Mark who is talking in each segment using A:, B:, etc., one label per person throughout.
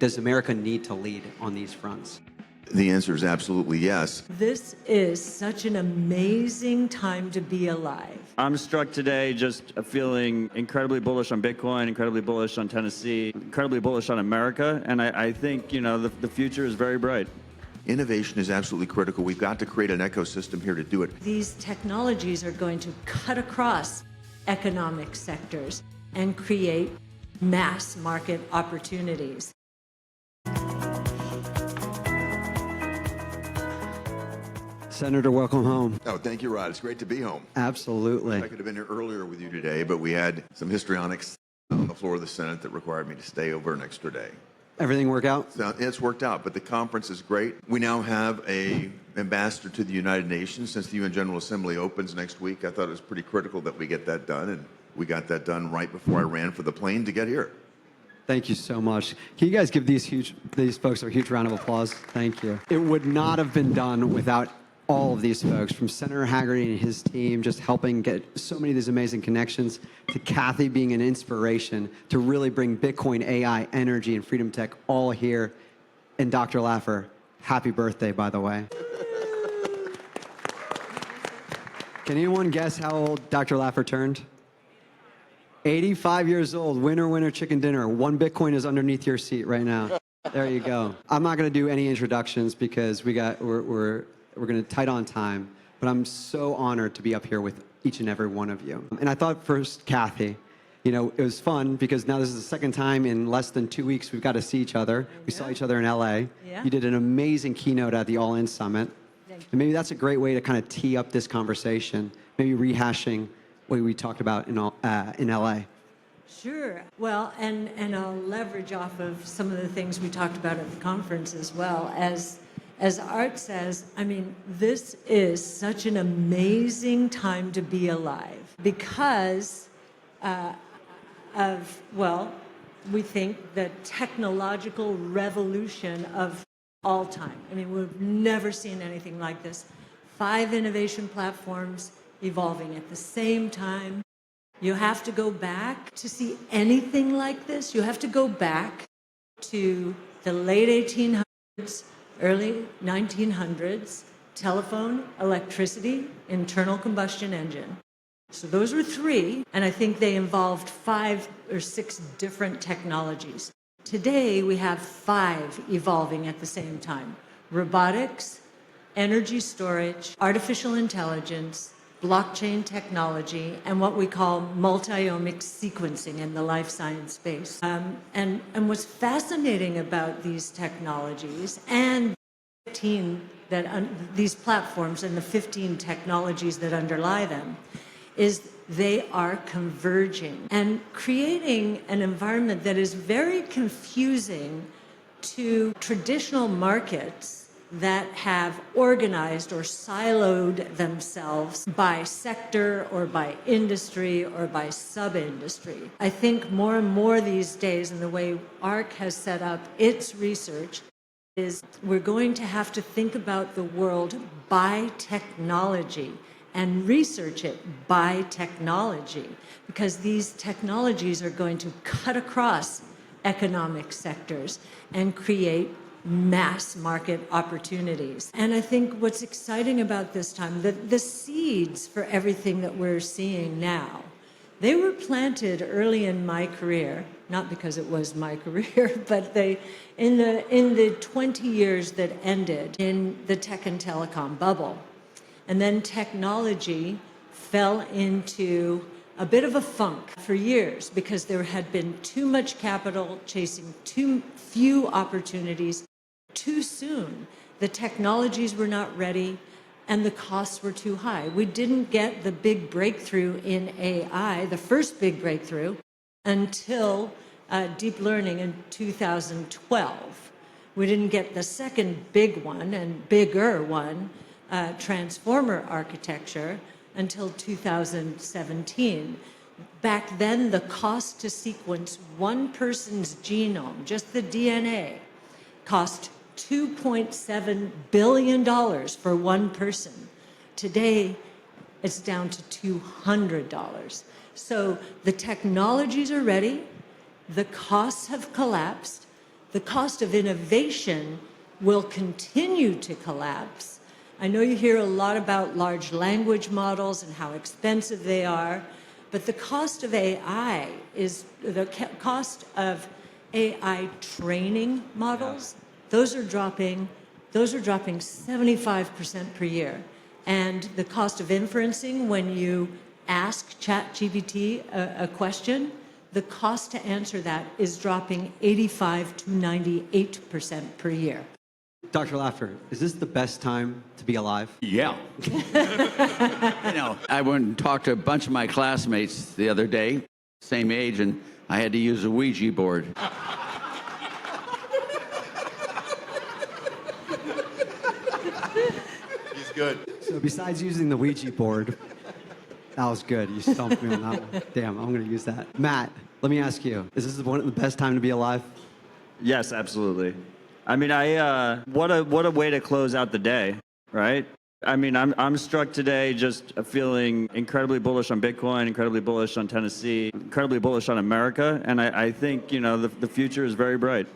A: Does America need to lead on these fronts?
B: The answer is absolutely yes.
C: This is such an amazing time to be alive.
D: I'm struck today just feeling incredibly bullish on Bitcoin, incredibly bullish on Tennessee, incredibly bullish on America, and I think, you know, the future is very bright.
B: Innovation is absolutely critical. We've got to create an ecosystem here to do it.
C: These technologies are going to cut across economic sectors and create mass market opportunities.
A: Senator, welcome home.
B: Oh, thank you, Rod. It's great to be home.
A: Absolutely.
B: I could have been here earlier with you today, but we had some histrionics on the floor of the Senate that required me to stay over an extra day.
A: Everything work out?
B: So it's worked out, but the conference is great. We now have an ambassador to the United Nations. Since the UN General Assembly opens next week, I thought it was pretty critical that we get that done, and we got that done right before I ran for the plane to get here.
A: Thank you so much. Can you guys give these folks a huge round of applause? Thank you. It would not have been done without all of these folks, from Senator Hagerty and his team, just helping get so many of these amazing connections, to Cathie being an inspiration to really bring Bitcoin, AI, energy, and freedom tech all here. And Dr. Laffer, happy birthday, by the way. Can anyone guess how old Dr. Laffer turned? 85 years old. Winner, winner, chicken dinner. 1 Bitcoin is underneath your seat right now. There you go. I'm not going to do any introductions because we're going to tight on time, but I'm so honored to be up here with each and every one of you. And I thought first, Cathie, you know, it was fun because now this is the second time in less than 2 weeks we've got to see each other. We saw each other in LA.
C: Yeah.
A: You did an amazing keynote at the All In Summit.
C: Thank you.
A: And maybe that's a great way to kind of tee up this conversation, maybe rehashing what we talked about in LA.
C: Sure. Well, and I'll leverage off of some of the things we talked about at the conference as well. As Art says, I mean, this is such an amazing time to be alive because we think the technological revolution of all time. I mean, we've never seen anything like this. 5 innovation platforms evolving at the same time. You have to go back to see anything like this. You have to go back to the late 1800s, early 1900s, telephone, electricity, internal combustion engine. So those were 3, and I think they involved 5 or 6 different technologies. Today, we have 5 evolving at the same time: robotics, energy storage, artificial intelligence, blockchain technology, and what we call multi-omics sequencing in the life science space. And what's fascinating about these technologies and these platforms and the 15 technologies that underlie them is they are converging and creating an environment that is very confusing to traditional markets that have organized or siloed themselves by sector or by industry or by sub-industry. I think more and more these days, in the way ARC has set up its research, is we're going to have to think about the world by technology and research it by technology, because these technologies are going to cut across economic sectors and create mass market opportunities. And I think what's exciting about this time, the seeds for everything that we're seeing now, they were planted early in my career, not because it was my career, but in the 20 years that ended in the tech and telecom bubble. And then technology fell into a bit of a funk for years because there had been too much capital chasing too few opportunities too soon. The technologies were not ready and the costs were too high. We didn't get the big breakthrough in AI, the first big breakthrough, until deep learning in 2012. We didn't get the second big one and bigger one, transformer architecture, until 2017. Back then, the cost to sequence one person's genome, just the DNA, cost $2.7 billion for one person. Today, it's down to $200. So the technologies are ready, the costs have collapsed, The cost of innovation will continue to collapse. I know you hear a lot about large language models and how expensive they are, but the cost of AI is the cost of AI training models. Those are dropping 75% per year. And the cost of inferencing, when you ask ChatGPT a question, the cost to answer that is dropping 85 to 98% per year.
A: Dr. Laffer, is this the best time to be alive?
E: Yeah. I went and talked to a bunch of my classmates the other day, same age, and I had to use a Ouija board.
B: He's good.
A: So besides using the Ouija board, that was good. You stumped me on that one. Damn, I'm going to use that. Matt, let me ask you, is this the best time to be alive?
D: Yes, absolutely. I mean, what a way to close out the day, right? I mean, I'm struck today just feeling incredibly bullish on Bitcoin, incredibly bullish on Tennessee, incredibly bullish on America, and I think the future is very bright.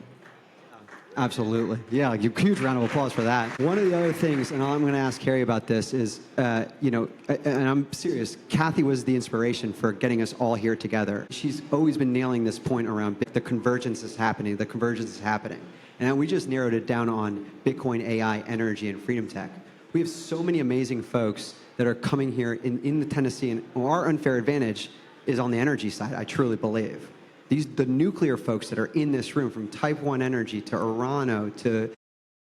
A: Absolutely. Yeah, a huge round of applause for that. One of the other things, and I'm going to ask Carrie about this, is, and I'm serious, Cathie was the inspiration for getting us all here together. She's always been nailing this point around the convergence is happening, And we just narrowed it down on Bitcoin, AI, energy, and freedom tech. We have so many amazing folks that are coming here in the Tennessee, and our unfair advantage is on the energy side, I truly believe. The nuclear folks that are in this room, from Type 1 Energy to Orano to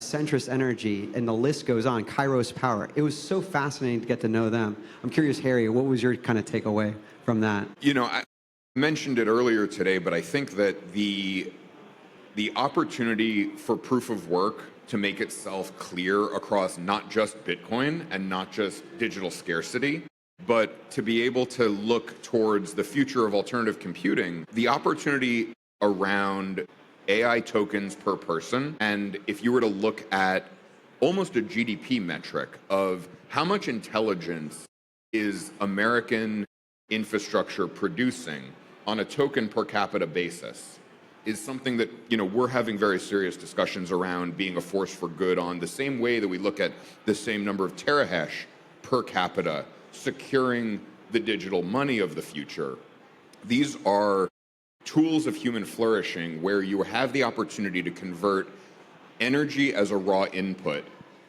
A: Centrus Energy, and the list goes on, Kairos Power. It was so fascinating to get to know them. I'm curious, Harry, what was your kind of takeaway from that?
F: I mentioned it earlier today, but I think that the opportunity for proof of work to make itself clear across not just Bitcoin and not just digital scarcity, but to be able to look towards the future of alternative computing, the opportunity around AI tokens per person, and if you were to look at almost a GDP metric of how much intelligence is American infrastructure producing on a token per capita basis, is something that we're having very serious discussions around being a force for good on, the same way that we look at the same number of terahash per capita securing the digital money of the future. These are tools of human flourishing where you have the opportunity to convert energy as a raw input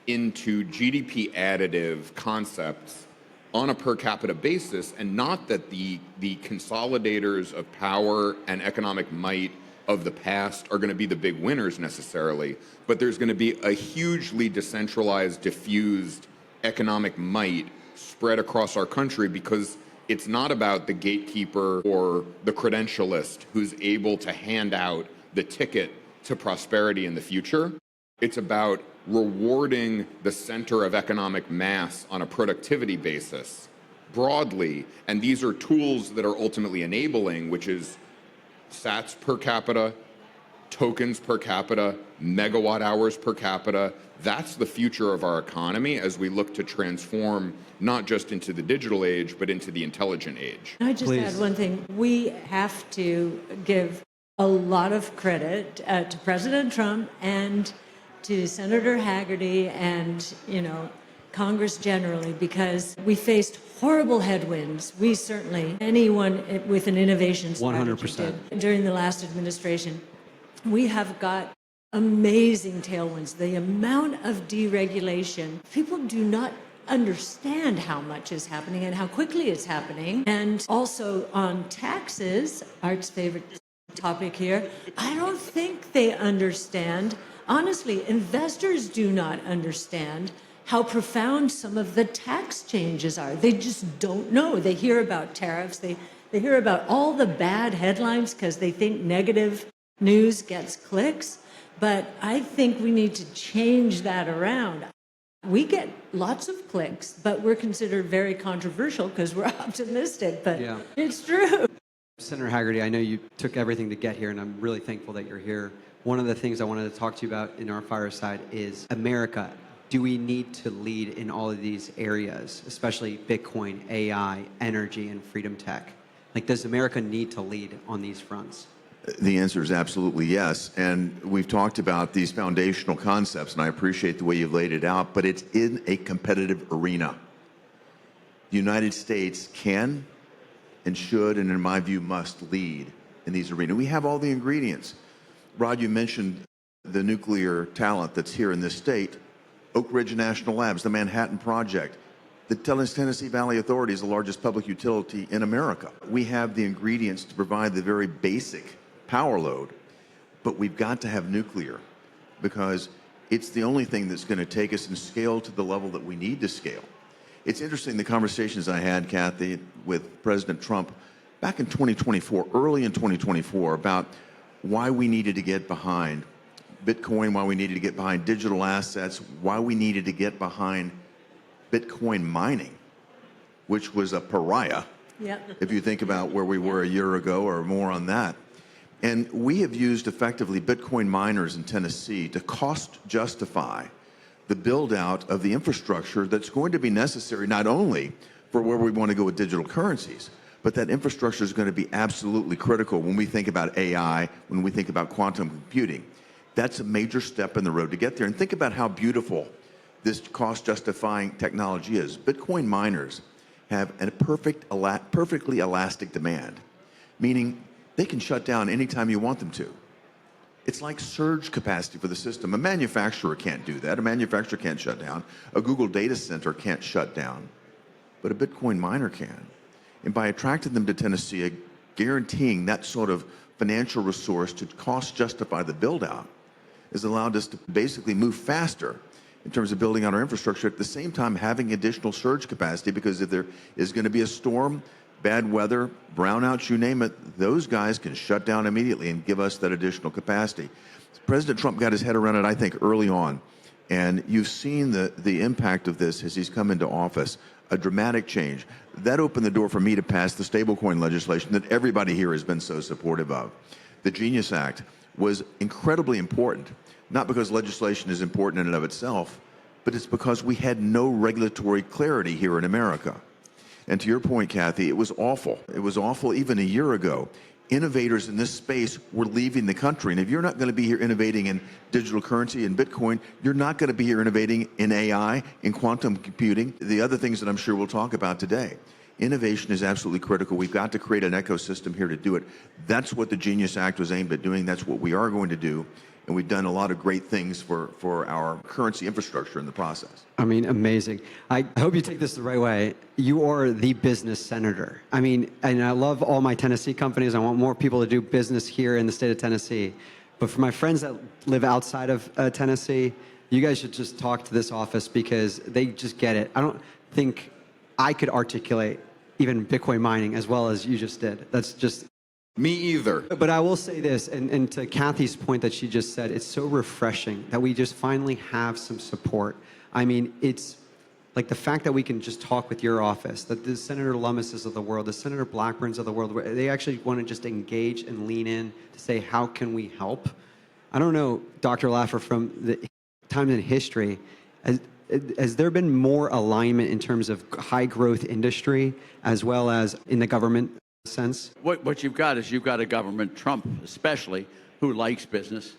F: into GDP additive concepts on a per capita basis, and not that the consolidators of power and economic might of the past are going to be the big winners necessarily, but there's going to be a hugely decentralized, diffused economic might spread across our country, because it's not about the gatekeeper or the credentialist who's able to hand out the ticket to prosperity in the future. It's about rewarding the center of economic mass on a productivity basis broadly, and these are tools that are ultimately enabling, which is sats per capita, tokens per capita, megawatt hours per capita. That's the future of our economy as we look to transform not just into the digital age, but into the intelligent age.
C: Can I just add one thing? We have to give a lot of credit to President Trump and to Senator Hagerty and, Congress generally, because we faced horrible headwinds. We certainly, anyone with an innovation strategy
A: 100%.
C: did during the last administration. We have got amazing tailwinds. The amount of deregulation, people do not understand how much is happening and how quickly it's happening. And also on taxes, Art's favorite topic here, I don't think they understand. Honestly, investors do not understand how profound some of the tax changes are. They just don't know. They hear about tariffs. They hear about all the bad headlines because they think negative news gets clicks. But I think we need to change that around. We get lots of clicks, but we're considered very controversial because we're optimistic, but It's true.
A: Senator Hagerty, I know you took everything to get here, and I'm really thankful that you're here. One of the things I wanted to talk to you about in our fireside is America. Do we need to lead in all of these areas, especially Bitcoin, AI, energy, and freedom tech? Does America need to lead on these fronts?
B: The answer is absolutely yes. And we've talked about these foundational concepts, and I appreciate the way you've laid it out, but it's in a competitive arena. The United States can and should, and in my view, must lead in these arenas. We have all the ingredients. Rod, you mentioned the nuclear talent that's here in this state. Oak Ridge National Labs, the Manhattan Project. The Tennessee Valley Authority is the largest public utility in America. We have the ingredients to provide the very basic power load, but we've got to have nuclear because it's the only thing that's going to take us and scale to the level that we need to scale. It's interesting, the conversations I had, Cathie, with President Trump back in 2024, early in 2024, about why we needed to get behind Bitcoin, why we needed to get behind digital assets, why we needed to get behind Bitcoin mining, which was a pariah, if you think about where we were a year ago or more on that. And we have used effectively Bitcoin miners in Tennessee to cost justify the build out of the infrastructure that's going to be necessary not only for where we want to go with digital currencies, but that infrastructure is going to be absolutely critical when we think about AI, when we think about quantum computing. That's a major step in the road to get there. And think about how beautiful this cost-justifying technology is. Bitcoin miners have a perfectly elastic demand, meaning they can shut down anytime you want them to. It's like surge capacity for the system. A manufacturer can't do that. A manufacturer can't shut down. A Google data center can't shut down. But a Bitcoin miner can. And by attracting them to Tennessee, guaranteeing that sort of financial resource to cost justify the build-out has allowed us to basically move faster in terms of building out our infrastructure, at the same time having additional surge capacity, because if there is going to be a storm, bad weather, brownouts, you name it, those guys can shut down immediately and give us that additional capacity. President Trump got his head around it, I think, early on. And you've seen the impact of this as he's come into office, a dramatic change. That opened the door for me to pass the stablecoin legislation that everybody here has been so supportive of. The Genius Act was incredibly important, not because legislation is important in and of itself, but it's because we had no regulatory clarity here in America. And to your point, Cathie, it was awful. It was awful even a year ago. Innovators in this space were leaving the country. And if you're not going to be here innovating in digital currency and Bitcoin, you're not going to be here innovating in AI, in quantum computing, the other things that I'm sure we'll talk about today. Innovation is absolutely critical. We've got to create an ecosystem here to do it. That's what the Genius Act was aimed at doing. That's what we are going to do. And we've done a lot of great things for our currency infrastructure in the process.
A: I mean, amazing. I hope you take this the right way. You are the business senator. I mean, and I love all my Tennessee companies. I want more people to do business here in the state of Tennessee. But for my friends that live outside of Tennessee, you guys should just talk to this office because they just get it. I don't think I could articulate even Bitcoin mining as well as you just did. That's just...
F: Me either.
A: But I will say this, and to Cathie's point that she just said, it's so refreshing that we just finally have some support. I mean, it's like the fact that we can just talk with your office, that the Senator Lummis's of the world, the Senator Blackburns of the world, they actually want to just engage and lean in to say, how can we help? I don't know, Dr. Laffer, from the time in history, has there been more alignment in terms of high growth industry as well as in the government sense?
E: What you've got is you've got a government, Trump especially, who likes business,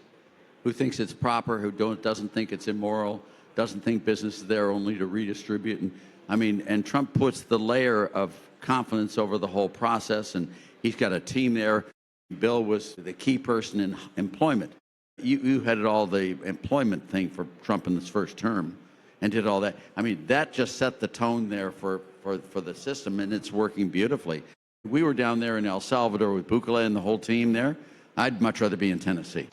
E: who thinks it's proper, who doesn't think it's immoral, doesn't think business is there only to redistribute. And Trump puts the layer of confidence over the whole process, and he's got a team there. Bill was the key person in employment. You headed all the employment thing for Trump in his first term and did all that. I mean, that just set the tone there for the system, and it's working beautifully. We were down there in El Salvador with Bukele and the whole team there. I'd much rather be in Tennessee.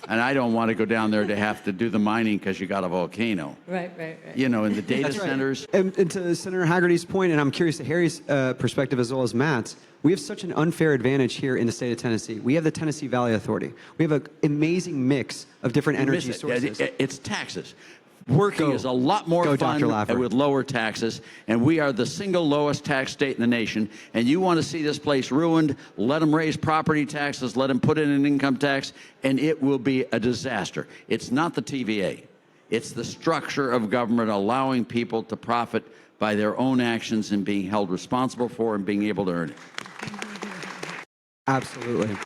E: And I don't want to go down there to have to do the mining because you got a volcano.
C: Right.
E: You know, in the data centers.
A: And to Senator Hagerty's point, and I'm curious to Harry's perspective as well as Matt's, we have such an unfair advantage here in the state of Tennessee. We have the Tennessee Valley Authority. We have an amazing mix of different energy sources.
E: It's taxes. Working is a lot more fun with lower taxes, and we are the single lowest tax state in the nation. And you want to see this place ruined, let them raise property taxes, let them put in an income tax, and it will be a disaster. It's not the TVA. It's the structure of government allowing people to profit by their own actions and being held responsible for and being able to earn it.
A: Absolutely.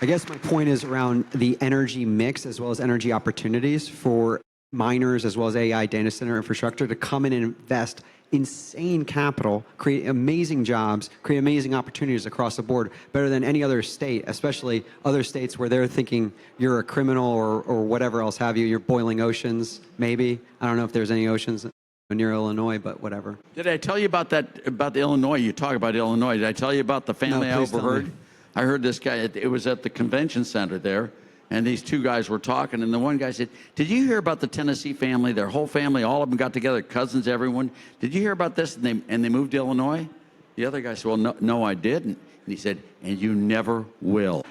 A: I guess my point is around the energy mix as well as energy opportunities for miners as well as AI data center infrastructure to come in and invest insane capital, create amazing jobs, create amazing opportunities across the board, better than any other state, especially other states where they're thinking you're a criminal or whatever else have you. You're boiling oceans, maybe. I don't know if there's any oceans near Illinois, but whatever.
E: Did I tell you about that, about Illinois? You talk about Illinois. Did I tell you about the family I
A: please tell me.
E: overheard? I heard this guy, it was at the convention center there, and these two guys were talking, and the one guy said, did you hear about the Tennessee family? Their whole family, all of them got together, cousins, everyone. Did you hear about this? And they moved to Illinois? The other guy said, well, no, I didn't. And he said, and you never will.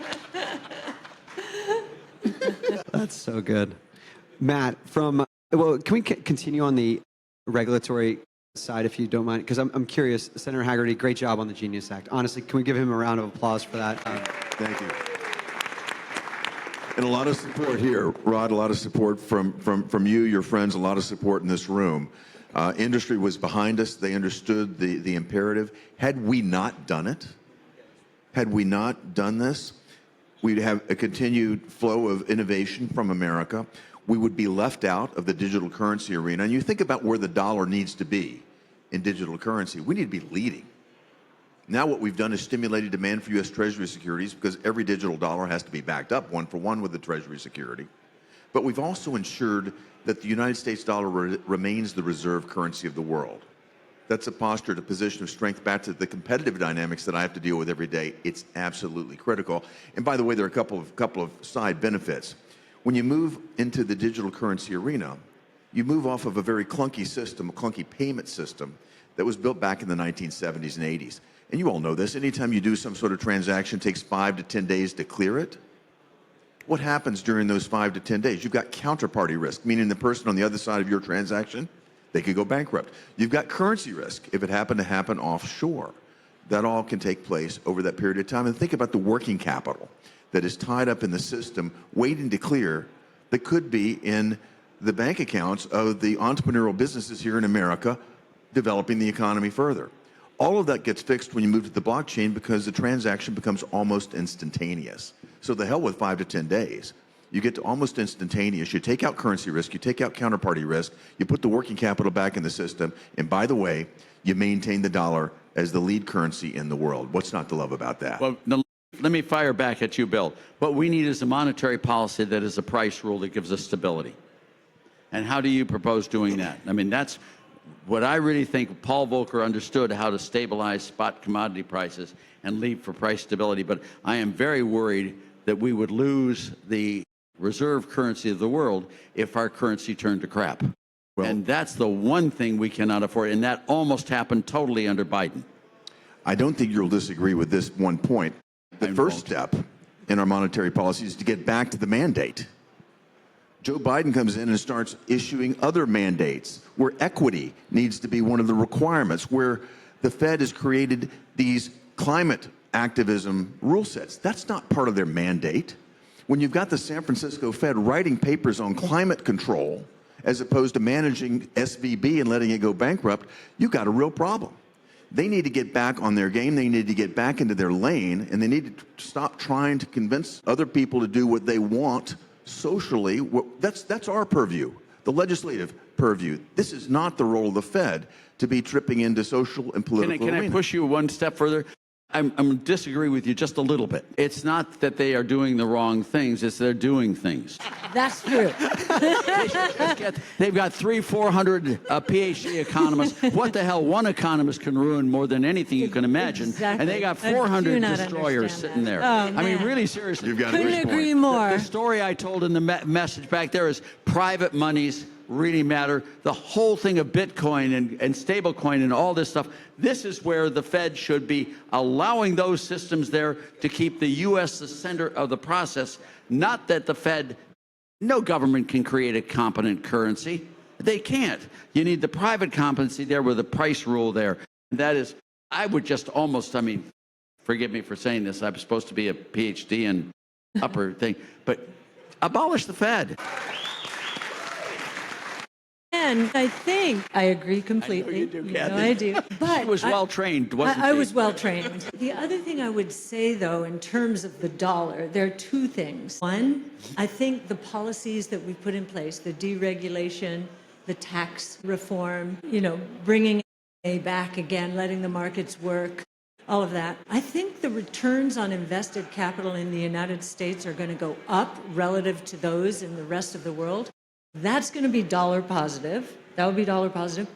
A: That's so good. Matt, can we continue on the regulatory side, if you don't mind? Because I'm curious. Senator Hagerty, great job on the Genius Act. Honestly, can we give him a round of applause for that?
B: Thank you. And a lot of support here, Rod, a lot of support from you, your friends, a lot of support in this room. Industry was behind us. They understood the imperative. Had we not done it, had we not done this, we'd have a continued flow of innovation from America. We would be left out of the digital currency arena. And you think about where the dollar needs to be in digital currency. We need to be leading. Now what we've done is stimulated demand for U.S. Treasury securities because every digital dollar has to be backed up one for one with the Treasury security. But we've also ensured that the United States dollar remains the reserve currency of the world. That's a posture, a position of strength back to the competitive dynamics that I have to deal with every day. It's absolutely critical. And by the way, there are a couple of side benefits. When you move into the digital currency arena, you move off of a very clunky system, a clunky payment system that was built back in the 1970s and 80s. And you all know this. Anytime you do some sort of transaction, it takes 5 to 10 days to clear it. What happens during those 5 to 10 days? You've got counterparty risk, meaning the person on the other side of your transaction, they could go bankrupt. You've got currency risk if it happened to happen offshore. That all can take place over that period of time. And think about the working capital that is tied up in the system waiting to clear that could be in the bank accounts of the entrepreneurial businesses here in America developing the economy further. All of that gets fixed when you move to the blockchain because the transaction becomes almost instantaneous. So the hell with 5 to 10 days. You get to almost instantaneous. You take out currency risk, you take out counterparty risk, you put the working capital back in the system, and by the way, you maintain the dollar as the lead currency in the world. What's not to love about that?
E: Well, let me fire back at you, Bill. What we need is a monetary policy that is a price rule that gives us stability. And how do you propose doing that? I mean, that's what I really think Paul Volcker understood, how to stabilize spot commodity prices and leave for price stability. But I am very worried that we would lose the reserve currency of the world if our currency turned to crap. Well, and that's the one thing we cannot afford. And that almost happened totally under Biden.
B: I don't think you'll disagree with this one point. The first step in our monetary policy is to get back to the mandate. Joe Biden comes in and starts issuing other mandates where equity needs to be one of the requirements, where the Fed has created these climate activism rule sets. That's not part of their mandate. When you've got the San Francisco Fed writing papers on climate control as opposed to managing SVB and letting it go bankrupt, you've got a real problem. They need to get back on their game. They need to get back into their lane, and they need to stop trying to convince other people to do what they want socially. That's our purview, the legislative purview. This is not the role of the Fed to be tripping into social and political
E: Can I push you one step further? I'm disagree with you just a little bit. It's not that they are doing the wrong things, it's they're doing things.
C: That's true.
E: They've got 400 PhD economists. What the hell, one economist can ruin more than anything you can imagine.
C: Exactly.
E: And they got
C: I do
E: 400
C: not
E: destroyers
C: understand
E: sitting
C: that.
E: there.
C: Oh,
E: I mean,
C: man.
E: really seriously.
B: You've got a
C: Couldn't
B: great
C: agree
B: point.
C: more.
E: The story I told in the message back there is private monies really matter. The whole thing of Bitcoin and stablecoin and all this stuff, this is where the Fed should be allowing those systems there to keep the U.S. the center of the process, not that the Fed, no government can create a competent currency. They can't. You need the private competency there with a price rule there. That is, I would just almost, I mean, forgive me for saying this, I'm supposed to be a PhD in upper thing, but abolish the Fed.
C: And I think I agree completely.
E: you do,
C: know
E: Cathie.
C: I do. But
E: She was well trained, wasn't she?
C: I was well trained. The other thing I would say, though, in terms of the dollar, there are two things. One, I think the policies that we put in place, the deregulation, the tax reform, bringing it back again, letting the markets work, all of that. I think the returns on invested capital in the United States are going to go up relative to those in the rest of the world. That's going to be dollar positive. That would be dollar positive.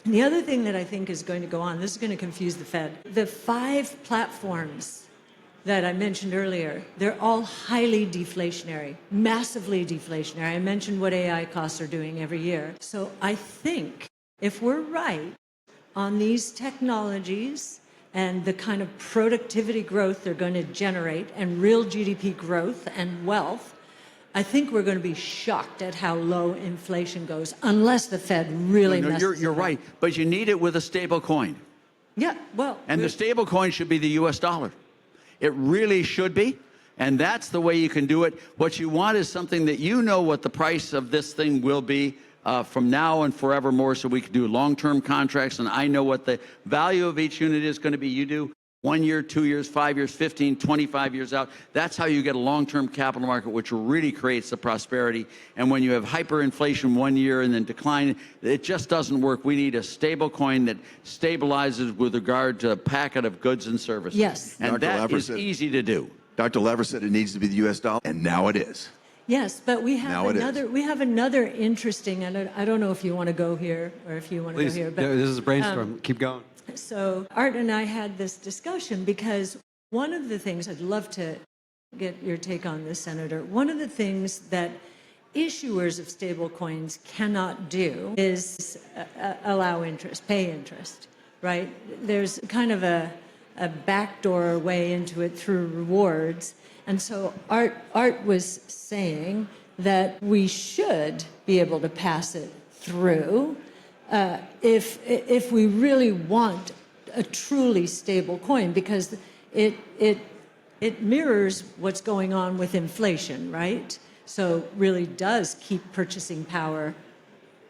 C: And the other thing that I think is going to go on, this is going to confuse the Fed. The 5 platforms that I mentioned earlier, they're all highly deflationary, massively deflationary. I mentioned what AI costs are doing every year. So I think if we're right on these technologies and the kind of productivity growth they're going to generate and real GDP growth and wealth, I think we're going to be shocked at how low inflation goes, unless the Fed really messes
E: You're
C: it up.
E: right, but you need it with a stable coin.
C: Yeah, well,
E: And the stable coin should be the U.S. dollar. It really should be. And that's the way you can do it. What you want is something that you know what the price of this thing will be from now and forevermore, so we can do long-term contracts, and I know what the value of each unit is going to be. You do 1 year, 2 years, 5 years, 15, 25 years out. That's how you get a long-term capital market, which really creates the prosperity. And when you have hyperinflation 1 year and then decline, it just doesn't work. We need a stable coin that stabilizes with regard to a packet of goods and services.
C: Yes.
E: And
B: Dr.
E: that
B: Laffer
E: is
B: said-
E: easy to do.
B: Dr. Laffer said it needs to be the U.S. dollar, and now it is.
C: yes, but we
B: Now
C: have
B: it is.
C: another interesting, and I don't know if you want to go here or if you want to go
A: Please,
C: here, but
A: this is Brainstorm. Keep going.
C: so Art and I had this discussion because one of the things, I'd love to get your take on this, Senator. One of the things that issuers of stable coins cannot do is allow interest, pay interest, right? There's kind of a backdoor way into it through rewards. And so Art was saying that we should be able to pass it through if we really want a truly stable coin, because it mirrors what's going on with inflation, right? So really does keep purchasing power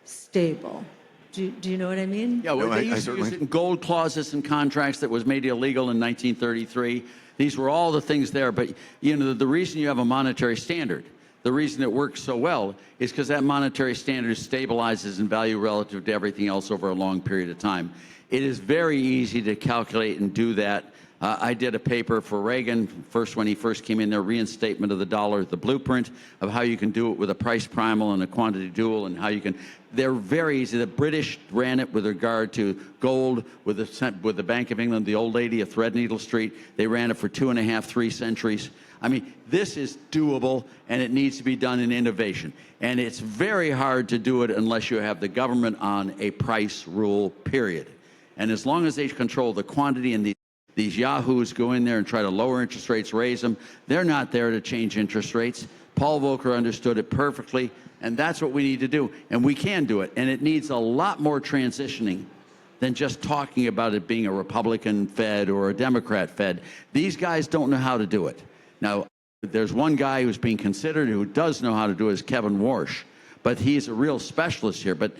C: stable. Do you know what I mean?
E: Yeah, well,
B: No,
E: they
B: I
E: used to
B: certainly-
E: use it in gold clauses in contracts that was made illegal in 1933. These were all the things there. But, the reason you have a monetary standard, the reason it works so well is because that monetary standard stabilizes in value relative to everything else over a long period of time. It is very easy to calculate and do that. I did a paper for Reagan, when he first came in there, reinstatement of the dollar, the blueprint of how you can do it with a price primal and a quantity dual, and how you can. They're very easy. The British ran it with regard to gold with the Bank of England, the old lady of Threadneedle Street. They ran it for 2.5, 3 centuries. I mean, this is doable, and it needs to be done in innovation. And it's very hard to do it unless you have the government on a price rule, period. And as long as they control the quantity, and these yahoos go in there and try to lower interest rates, raise them, they're not there to change interest rates. Paul Volcker understood it perfectly, and that's what we need to do. And we can do it. And it needs a lot more transitioning than just talking about it being a Republican Fed or a Democrat Fed. These guys don't know how to do it. Now, there's one guy who's being considered who does know how to do it, is Kevin Warsh, but he's a real specialist here. But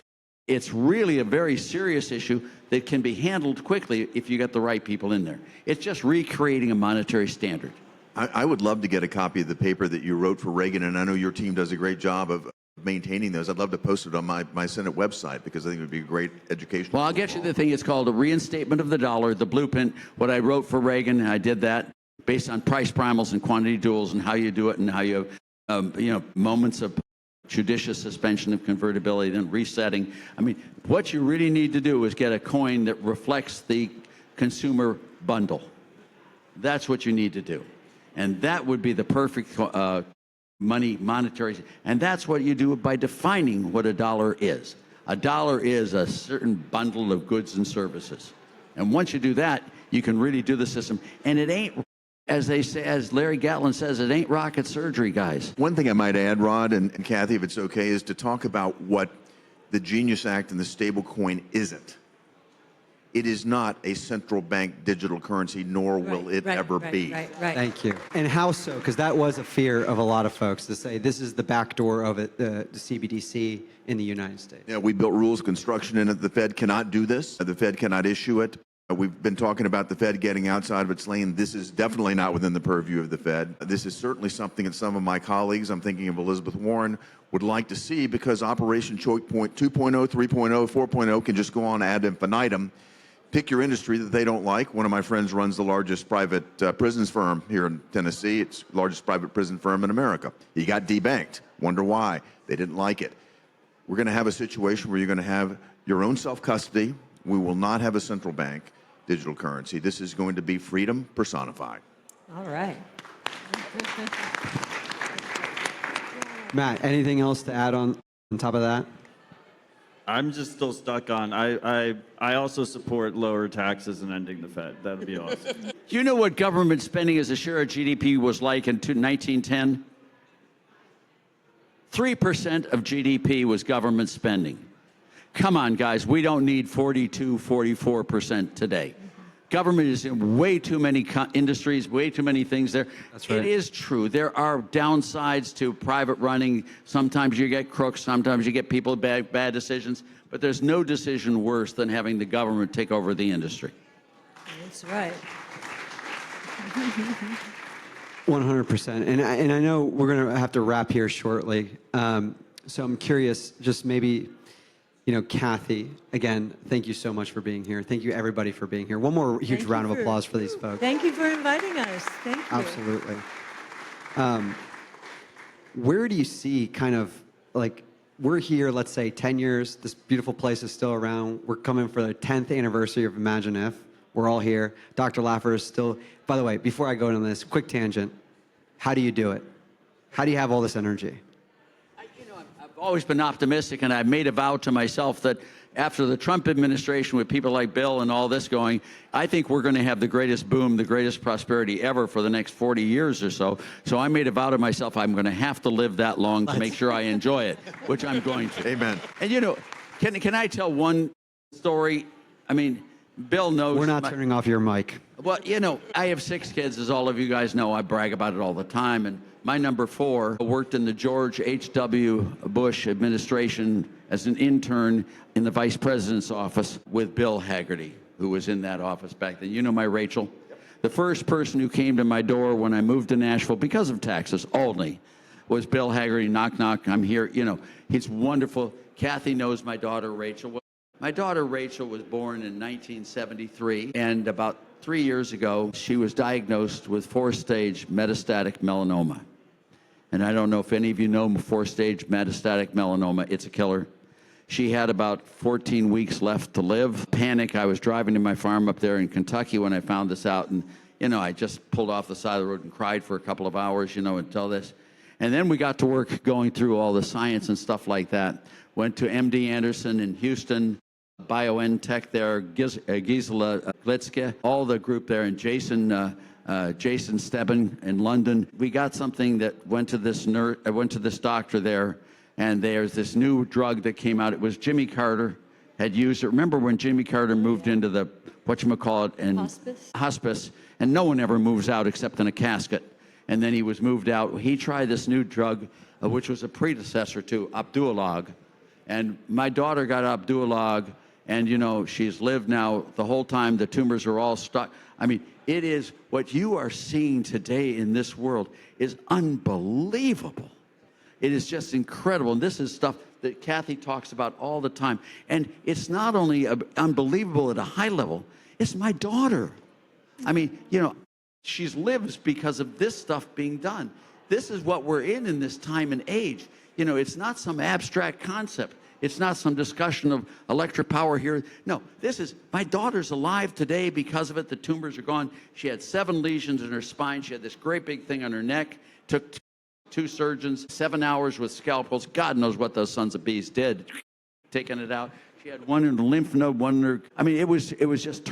E: it's really a very serious issue that can be handled quickly if you get the right people in there. It's just recreating a monetary standard.
B: I would love to get a copy of the paper that you wrote for Reagan, and I know your team does a great job of maintaining those. I'd love to post it on my Senate website, because I think it would be a great education.
E: Well, I'll get you the thing. It's called a reinstatement of the dollar, the blueprint. What I wrote for Reagan, I did that based on price primals and quantity duals and how you do it, and how you have moments of judicious suspension of convertibility, then resetting. I mean, what you really need to do is get a coin that reflects the consumer bundle. That's what you need to do. And that would be the perfect monetary. And that's what you do by defining what a dollar is. A dollar is a certain bundle of goods and services. And once you do that, you can really do the system. And it ain't, as they say, as Larry Gatlin says, it ain't rocket surgery, guys.
B: One thing I might add, Rod and Cathie, if it's okay, is to talk about what the Genius Act and the stablecoin isn't. It is not a central bank digital currency, nor will it ever be.
C: Right.
A: Thank you. And how so? Because that was a fear of a lot of folks to say this is the back door of it, the CBDC in the United States.
B: Yeah, we built rules of construction in it. The Fed cannot do this. The Fed cannot issue it. We've been talking about the Fed getting outside of its lane. This is definitely not within the purview of the Fed. This is certainly something that some of my colleagues, I'm thinking of Elizabeth Warren, would like to see, because Operation Choke Point 2.0, 3.0, 4.0 can just go on ad infinitum. Pick your industry that they don't like. One of my friends runs the largest private prisons firm here in Tennessee. It's the largest private prison firm in America. He got debanked. Wonder why. They didn't like it. We're going to have a situation where you're going to have your own self-custody. We will not have a central bank digital currency. This is going to be freedom personified.
C: All right.
A: Matt, anything else to add on top of that?
D: I'm just still stuck on, I also support lower taxes and ending the Fed. That would be awesome.
E: Do you know what government spending as a share of GDP was like in 1910? 3% of GDP was government spending. Come on, guys, we don't need 42, 44% today. Government is in way too many industries, way too many things there.
A: That's right.
E: It is true. There are downsides to private running. Sometimes you get crooks. Sometimes you get people bad decisions. But there's no decision worse than having the government take over the industry.
C: That's right.
A: 100%. And I know we're going to have to wrap here shortly. So I'm curious, just maybe, Cathie, again, thank you so much for being here. Thank you, everybody, for being here. One more huge round of applause for these folks.
C: Thank you for inviting us. Thank you.
A: Absolutely. Where do you see kind of like, we're here, let's say 10 years, this beautiful place is still around. We're coming for the 10th anniversary of Imagine If. We're all here. Dr. Laffer is still, by the way, before I go into this, quick tangent. How do you do it? How do you have all this energy?
E: I've always been optimistic, and I've made a vow to myself that after the Trump administration, with people like Bill and all this going, I think we're going to have the greatest boom, the greatest prosperity ever for the next 40 years or so. So I made a vow to myself, I'm going to have to live that long to make sure I enjoy it, which I'm going to.
B: Amen.
E: And can I tell one story? I mean, Bill knows.
A: We're not turning off your mic.
E: Well, I have 6 kids, as all of you guys know. I brag about it all the time. And my number 4 worked in the George H.W. Bush administration as an intern in the vice president's office with Bill Hagerty, who was in that office back then. You know my Rachel? The first person who came to my door when I moved to Nashville, because of taxes only, was Bill Hagerty. Knock, knock, I'm here. He's wonderful. Cathie knows my daughter, Rachel. My daughter, Rachel, was born in 1973, and about 3 years ago, she was diagnosed with 4-stage metastatic melanoma. And I don't know if any of you know 4-stage metastatic melanoma. It's a killer. She had about 14 weeks left to live. Panic. I was driving to my farm up there in Kentucky when I found this out, and, I just pulled off the side of the road and cried for a couple of hours, until this. And then we got to work going through all the science and stuff like that. Went to MD Anderson in Houston, BioNTech there, Gisela Glitzke, all the group there, and Jason Stebbin in London. We got something that went to this doctor there, and there's this new drug that came out. It was Jimmy Carter had used it. Remember when Jimmy Carter moved into the, and hospice, and no one ever moves out except in a casket. And then he was moved out. He tried this new drug, which was a predecessor to Opdualag. And my daughter got Opdualag, and, she's lived now the whole time. The tumors are all stuck. I mean, it is what you are seeing today in this world is unbelievable. It is just incredible. And this is stuff that Cathie talks about all the time. And it's not only unbelievable at a high level, it's my daughter. I mean, she lives because of this stuff being done. This is what we're in this time and age. It's not some abstract concept. It's not some discussion of electric power here. No, my daughter's alive today because of it. The tumors are gone. She had 7 lesions in her spine. She had this great big thing on her neck. Took 2 surgeons, 7 hours with scalpels. God knows what those sons of bees did, taking it out. She had one in the lymph node, one in her. I mean, it was just.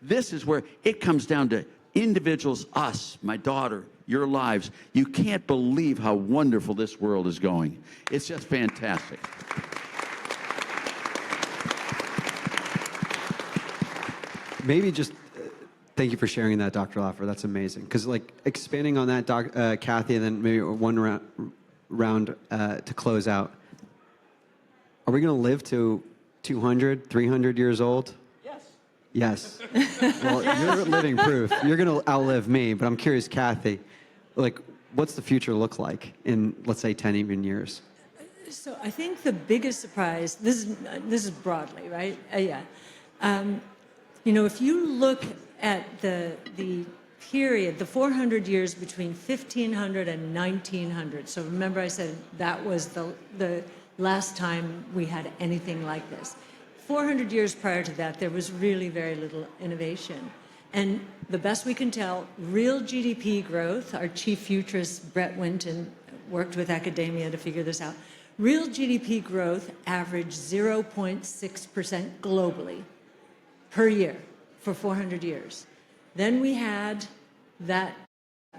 E: This is where it comes down to individuals, us, my daughter, your lives. You can't believe how wonderful this world is going. It's just fantastic.
A: maybe just thank you for sharing that, Dr. Laffer. That's amazing. Because like expanding on that, Cathie, and then maybe one round to close out. Are we going to live to 200, 300 years old? Yes. Well, you're living proof. You're going to outlive me, but I'm curious, Cathie, like, what's the future look like in, let's say, 10 even years?
C: So I think the biggest surprise, this is broadly, right? If you look at the period, the 400 years between 1500 and 1900, so remember I said that was the last time we had anything like this. 400 years prior to that, there was really very little innovation. And the best we can tell, real GDP growth, our chief futurist, Brett Winton, worked with academia to figure this out. Real GDP growth averaged 0.6% globally per year for 400 years. Then we had the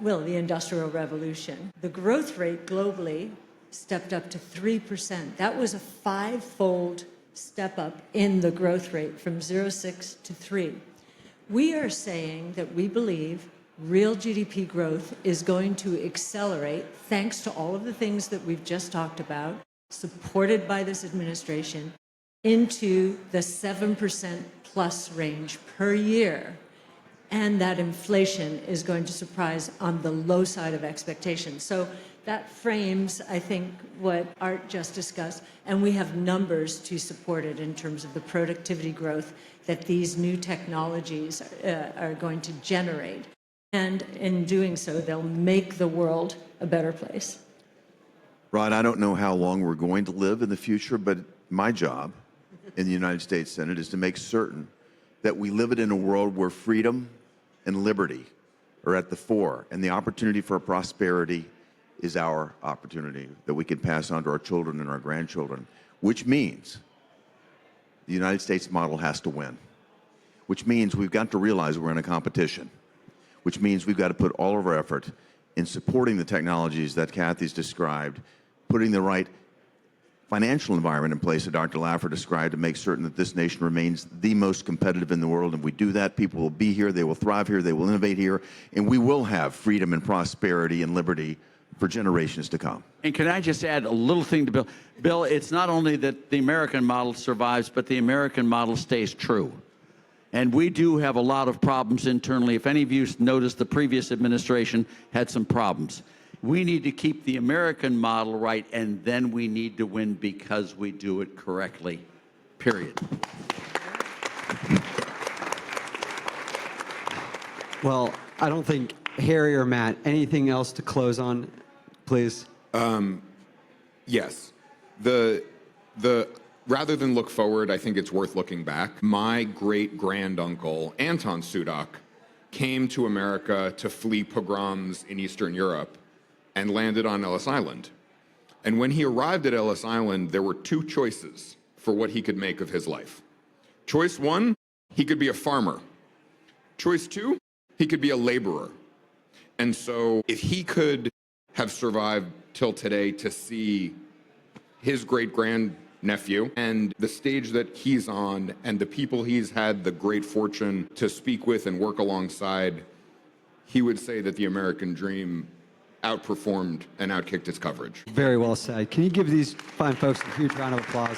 C: Industrial Revolution. The growth rate globally stepped up to 3%. That was a five-fold step up in the growth rate from 0.6 to 3. We are saying that we believe real GDP growth is going to accelerate thanks to all of the things that we've just talked about, supported by this administration, into the 7% plus range per year. And that inflation is going to surprise on the low side of expectations. So that frames, I think, what Art just discussed, and we have numbers to support it in terms of the productivity growth that these new technologies are going to generate. And in doing so, they'll make the world a better place.
B: Rod, I don't know how long we're going to live in the future, but my job in the United States Senate is to make certain that we live it in a world where freedom and liberty are at the fore, and the opportunity for prosperity is our opportunity that we can pass on to our children and our grandchildren, which means the United States model has to win, which means we've got to realize we're in a competition, which means we've got to put all of our effort in supporting the technologies that Cathie's described, putting the right financial environment in place that Dr. Laffer described to make certain that this nation remains the most competitive in the world. And if we do that, people will be here, they will thrive here, they will innovate here, and we will have freedom and prosperity and liberty for generations to come.
E: And can I just add a little thing to Bill? Bill, it's not only that the American model survives, but the American model stays true. And we do have a lot of problems internally. If any of you noticed, the previous administration had some problems. We need to keep the American model right, and then we need to win because we do it correctly, period.
A: Well, I don't think Harry or Matt, anything else to close on, please?
F: Yes. The rather than look forward, I think it's worth looking back. My great-granduncle, Anton Sudock, came to America to flee pogroms in Eastern Europe and landed on Ellis Island. And when he arrived at Ellis Island, there were two choices for what he could make of his life. Choice one, he could be a farmer. Choice two, he could be a laborer. And so if he could have survived till today to see his great-grandnephew and the stage that he's on and the people he's had the great fortune to speak with and work alongside, he would say that the American dream outperformed and outkicked its coverage.
A: Very well said. Can you give these fine folks a huge round of applause?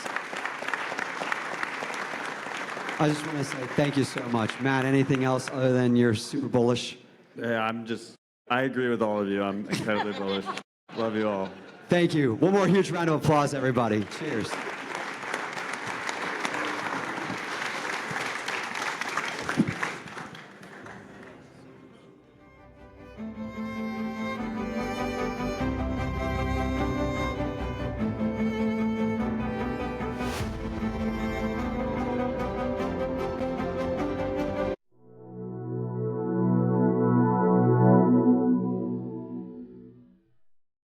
A: I just want to say thank you so much. Matt, anything else other than you're super bullish?
D: Yeah, I agree with all of you. I'm incredibly bullish. Love you all.
A: Thank you. One more huge round of applause, everybody. Cheers.